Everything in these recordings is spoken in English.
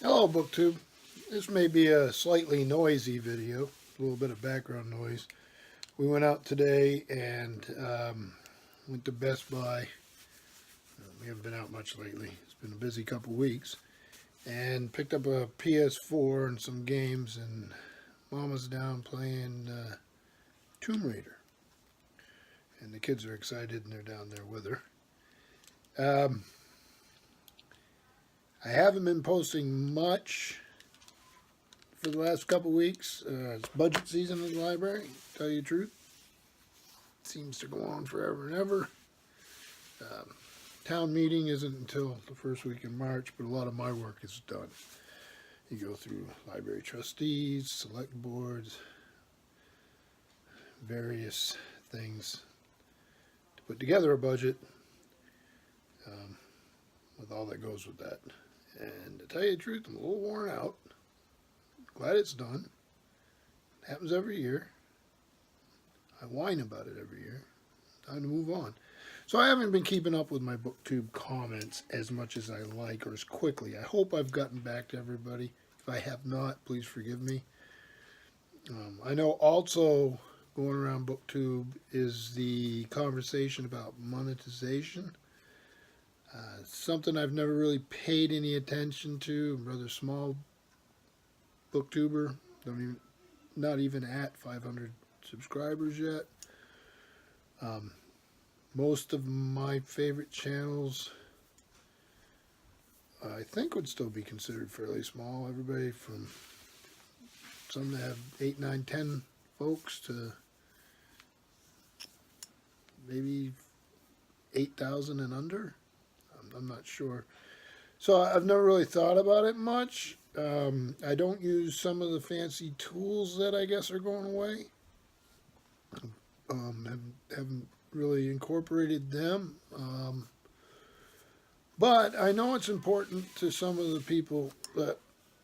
Hello, BookTube. This may be a slightly noisy video, a little bit of background noise. We went out today and went to Best Buy. We haven't been out much lately. It's been a busy couple weeks. And picked up a PS4 and some games, and Mama's down playing Tomb Raider. And the kids are excited and they're down there with her. I haven't been posting much for the last couple weeks. It's budget season in the library, to tell you the truth. It seems to go on forever and ever. Town meeting isn't until the first week in March, but a lot of my work is done. You go through library trustees, select boards, various things to put together a budget with all that goes with that. And to tell you the truth, I'm a little worn out. Glad it's done. It happens every year. I whine about it every year. Time to move on. So I haven't been keeping up with my BookTube comments as much as I like or as quickly. I hope I've gotten back to everybody. If I have not, please forgive me. I know also going around BookTube is the conversation about monetization. Something I've never really paid any attention to. I'm a rather small booktuber. Not even at 500 subscribers yet. Most of my favorite channels, I think, would still be considered fairly small. Everybody from some that have 8, 9, 10 folks to maybe 8,000 and under. I'm not sure. So I've never really thought about it much. I don't use some of the fancy tools that I guess are going away. Haven't really incorporated them. But I know it's important to some of the people that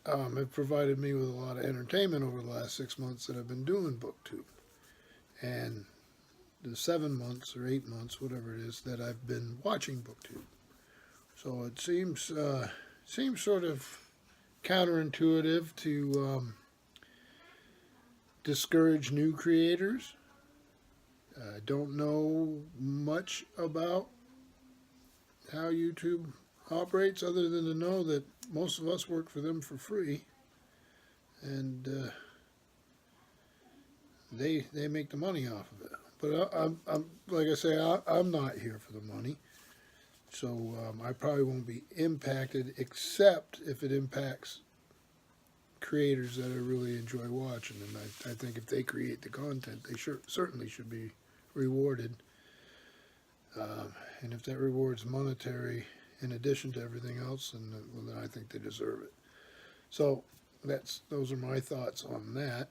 have provided me with a lot of entertainment over the last 6 months that I've been doing BookTube. And the 7 months or 8 months, whatever it is, that I've been watching BookTube. So it seems sort of counterintuitive to discourage new creators. I don't know much about how YouTube operates other than to know that most of us work for them for free, and they make the money off of it. But I'm like I say, I'm not here for the money. So I probably won't be impacted, except if it impacts creators that I really enjoy watching. And I think if they create the content, they certainly should be rewarded. And if that reward's monetary in addition to everything else, then I think they deserve it. So those are my thoughts on that.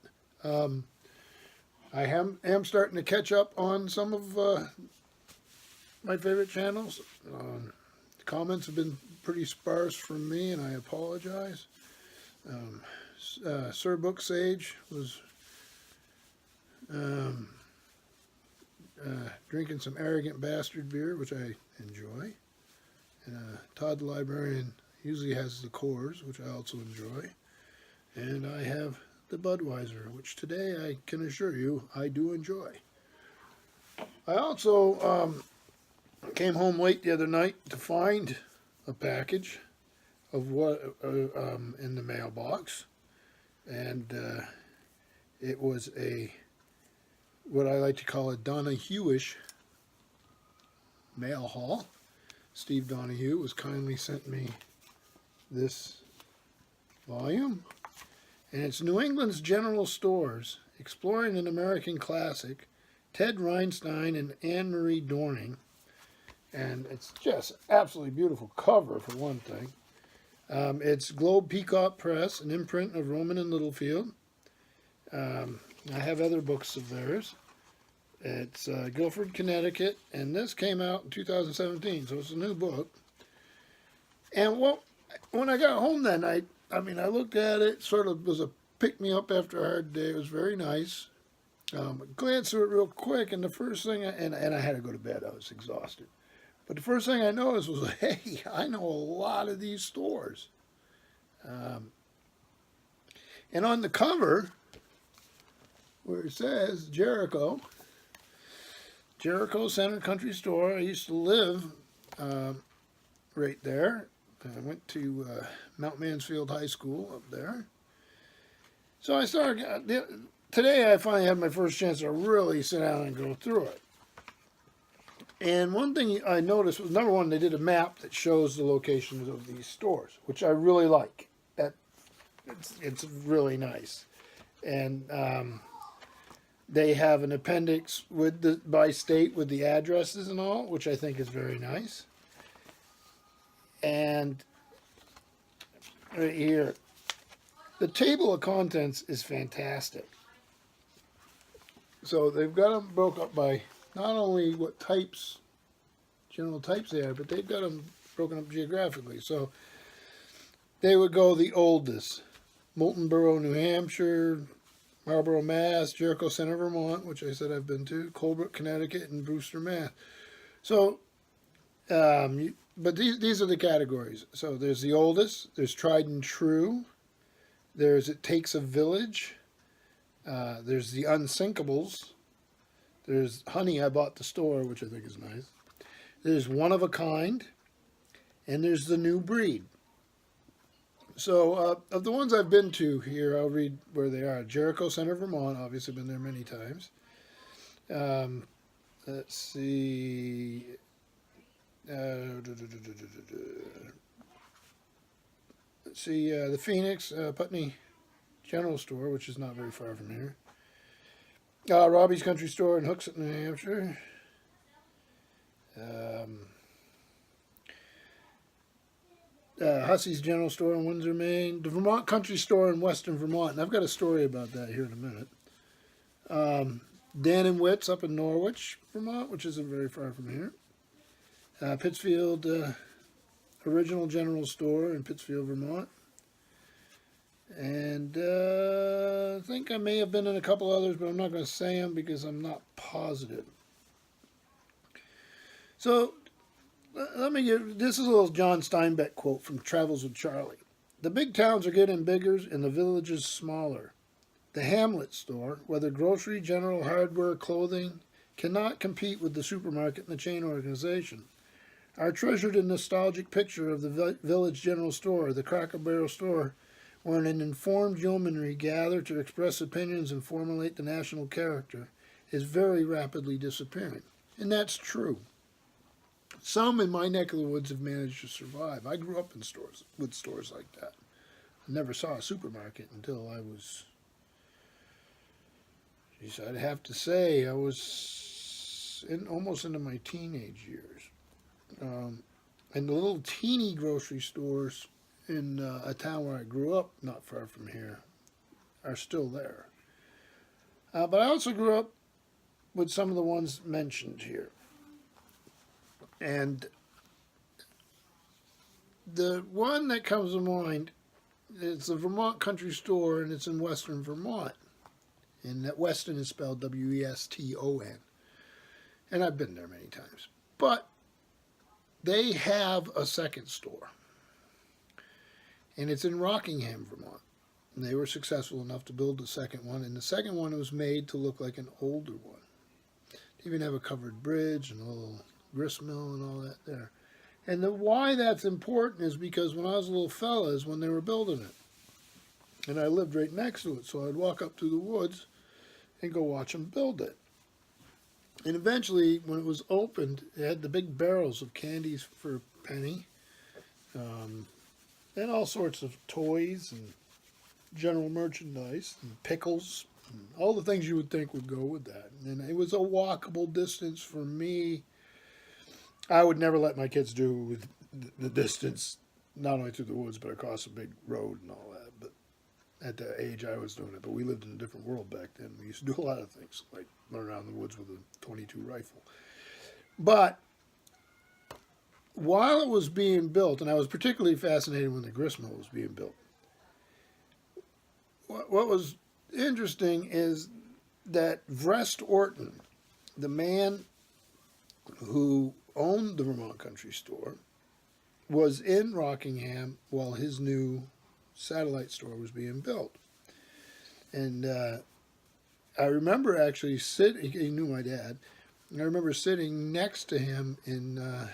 I am starting to catch up on some of my favorite channels. The comments have been pretty sparse from me, and I apologize. Sir Book Sage was drinking some Arrogant Bastard beer, which I enjoy. And Todd the Librarian usually has the Coors, which I also enjoy. And I have the Budweiser, which today I can assure you I do enjoy. I also came home late the other night to find a package of what in the mailbox, and it was what I like to call a Donoghueish mail haul. Steve Donahue was kindly sent me this volume, and it's New England's General Stores, Exploring an American Classic, Ted Reinstein and Anne Marie Dorning. And it's just absolutely beautiful cover, for one thing. It's Globe Peacock Press, an imprint of Rowman and Littlefield. I have other books of theirs. It's Guilford, Connecticut, and this came out in 2017, so it's a new book. And when I got home that night, I looked at it, sort of was a pick-me-up after a hard day. It was very nice. Glanced through it real quick, and the first thing, and I had to go to bed. I was exhausted. But the first thing I noticed was, hey, I know a lot of these stores. Um, and on the cover, where it says Jericho Center Country Store, I used to live right there. I went to Mount Mansfield High School up there. So I started, today I finally had my first chance to really sit down and go through it. And one thing I noticed was, number one, they did a map that shows the locations of these stores, which I really like. It's really nice. And they have an appendix with by state with the addresses and all, which I think is very nice. And right here, the table of contents is fantastic. So they've got them broke up by not only what types, general types they are, but they've got them broken up geographically. So they would go the oldest: Moultonborough, New Hampshire; Marlborough, Mass; Jericho Center, Vermont, which I said I've been to; Colebrook, Connecticut; and Brewster, Mass. So, but these are the categories. So there's the oldest, there's tried and true, there's it takes a village, there's the unsinkables, there's honey I bought the store, which I think is nice, there's one of a kind, and there's the new breed. So of the ones I've been to here, I'll read where they are. Jericho Center, Vermont, obviously been there many times. Let's see. Let's see, the Phoenix, Putney General Store, which is not very far from here. Robbie's Country Store in Hooksett, New Hampshire. Hussey's General Store in Windsor, Maine. The Vermont Country Store in Western Vermont. And I've got a story about that here in a minute. Dan and Witt's up in Norwich, Vermont, which isn't very far from here. Pittsfield Original General Store in Pittsfield, Vermont. And I think I may have been in a couple others, but I'm not going to say them because I'm not positive. So let me give, this is a little John Steinbeck quote from Travels with Charlie. The big towns are getting bigger and the villages smaller. The Hamlet store, whether grocery, general, hardware, clothing, cannot compete with the supermarket and the chain organization. Our treasured and nostalgic picture of the village general store, the Cracker Barrel store, where an informed yeomanry gather to express opinions and formulate the national character, is very rapidly disappearing. And that's true. Some in my neck of the woods have managed to survive. I grew up in stores with stores like that. I never saw a supermarket until I was, geez, I'd have to say I was almost into my teenage years. And the little teeny grocery stores in a town where I grew up, not far from here, are still there. But I also grew up with some of the ones mentioned here. And the one that comes to mind is the Vermont Country Store, and it's in Western Vermont. And that Weston is spelled W-E-S-T-O-N. And I've been there many times. But they have a second store. And it's in Rockingham, Vermont. And they were successful enough to build the second one. And the second one was made to look like an older one. They even have a covered bridge and a little grist mill and all that there. And why that's important is because when I was a little fella is when they were building it. And I lived right next to it, so I'd walk up through the woods and go watch them build it. And eventually, when it was opened, it had the big barrels of candies for a penny. And all sorts of toys and general merchandise and pickles. And all the things you would think would go with that. And it was a walkable distance for me. I would never let my kids do the distance, not only through the woods, but across a big road and all that. But at that age, I was doing it. But we lived in a different world back then. We used to do a lot of things, like run around the woods with a .22 rifle. But while it was being built, and I was particularly fascinated when the grist mill was being built, what was interesting is that Vrest Orton, the man who owned the Vermont Country Store, was in Rockingham while his new satellite store was being built. And I remember actually sitting, he knew my dad, and I remember sitting next to him in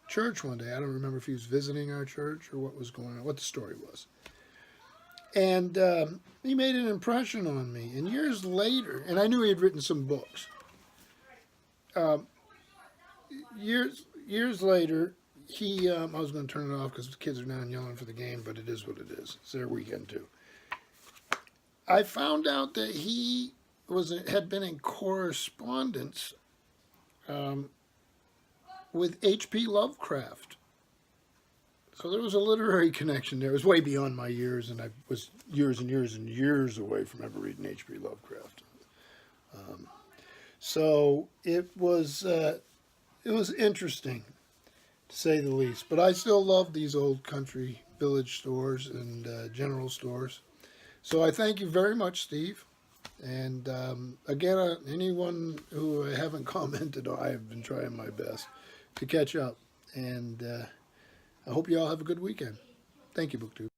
church one day. I don't remember if he was visiting our church or what was going on, what the story was. And he made an impression on me. And years later, and I knew he had written some books. Years later, I was going to turn it off because the kids are down yelling for the game, but it is what it is. It's their weekend too. I found out that he had been in correspondence with H.P. Lovecraft. So there was a literary connection there. It was way beyond my years, and I was years and years and years away from ever reading H.P. Lovecraft. So it was interesting, to say the least. But I still love these old country village stores and general stores. So I thank you very much, Steve. And again, anyone who I haven't commented on, I have been trying my best to catch up. And I hope you all have a good weekend. Thank you, BookTube.